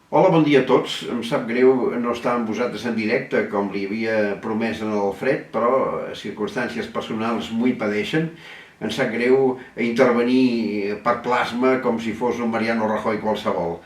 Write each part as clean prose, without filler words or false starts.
Hola, bon dia a tots. Em sap greu no estar amb vosaltres en directe, com li havia promès en l'Alfred, però circumstàncies personals m'ho impedeixen. Em sap greu intervenir per plasma com si fos un Mariano Rajoy qualsevol.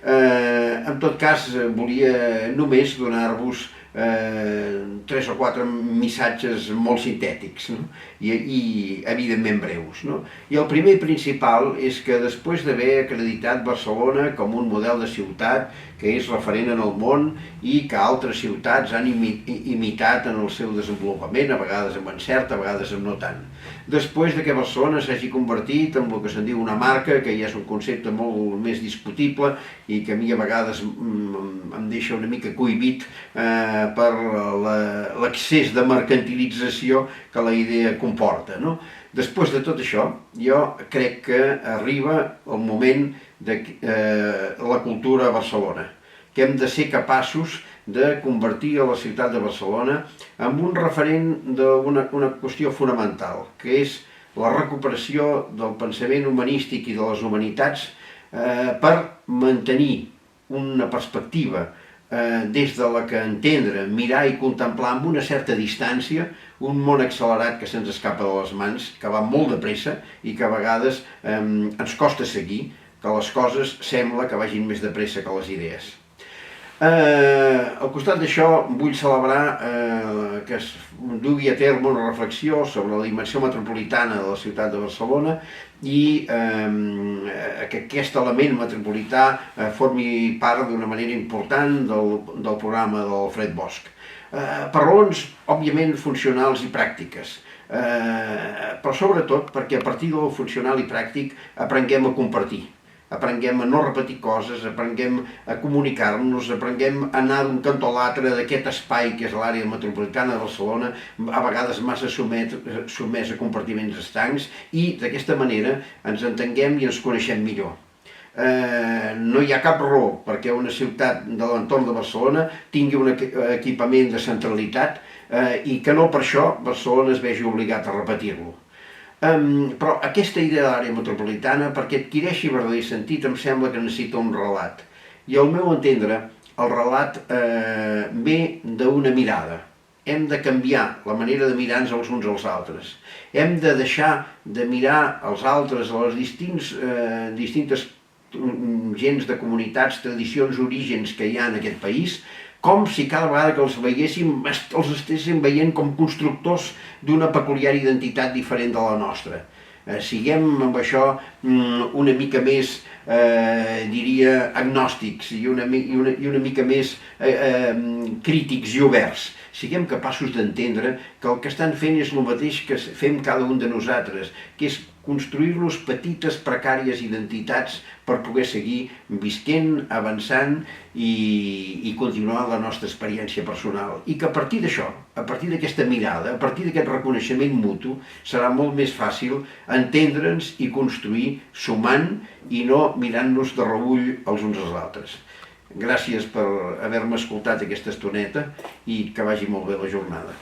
En tot cas, volia només donar-vos tres o quatre missatges molt sintètics, no? I evidentment breus. No? I el primer i principal és que després d'haver acreditat Barcelona com un model de ciutat que és referent en el món i que altres ciutats han imitat en el seu desenvolupament, a vegades amb encert, a vegades amb no tant. Després de que Barcelona s'hagi convertit en el que se'n diu una marca, que ja és un concepte molt més discutible i que a mi a vegades em deixa una mica cohibit per l'excés de mercantilització que la idea comporta. No? Després de tot això, jo crec que arriba el moment de la cultura a Barcelona, que hem de ser capaços de convertir a la ciutat de Barcelona en un referent d'una qüestió fonamental, que és la recuperació del pensament humanístic i de les humanitats per mantenir una perspectiva des de la que entendre, mirar i contemplar amb una certa distància un món accelerat que se'ns escapa de les mans, que va molt de pressa i que a vegades ens costa seguir, que les coses sembla que vagin més de pressa que les idees. Al costat d'això vull celebrar que es dugui a terme una reflexió sobre la dimensió metropolitana de la ciutat de Barcelona i que aquest element metropolità formi part d'una manera important del programa d'Alfred Bosch. Per raons, òbviament, funcionals i pràctiques, però sobretot perquè a partir del funcional i pràctic aprenguem a compartir. Aprenguem a no repetir coses, aprenguem a comunicar-nos, aprenguem a anar d'un cantó a l'altre d'aquest espai que és l'àrea metropolitana de Barcelona, a vegades massa sotmès a compartiments estancs, i d'aquesta manera ens entenguem i ens coneixem millor. No hi ha cap raó perquè una ciutat de l'entorn de Barcelona tingui un equipament de centralitat i que no per això Barcelona es vegi obligat a repetir-lo. Però aquesta idea de l'àrea metropolitana, perquè adquireixi verdader sentit, em sembla que necessita un relat. I al meu entendre, el relat ve d'una mirada. Hem de canviar la manera de mirar-nos els uns als altres. Hem de deixar de mirar els altres, a les distintes gens de comunitats, tradicions, orígens que hi ha en aquest país, com si cada vegada que els veiéssim els estéssim veient com constructors d'una peculiar identitat diferent de la nostra. Siguem amb això una mica més, diria, agnòstics i una mica més crítics i oberts. Siguem capaços d'entendre que el que estan fent és el mateix que fem cada un de nosaltres, que és construir-nos petites, precàries identitats per poder seguir visquent, avançant i continuar la nostra experiència personal. I que a partir d'això, a partir d'aquesta mirada, a partir d'aquest reconeixement mutu, serà molt més fàcil entendre'ns i construir sumant i no mirant-nos de reüll els uns als altres. Gràcies per haver-me escoltat aquesta estoneta i que vagi molt bé la jornada.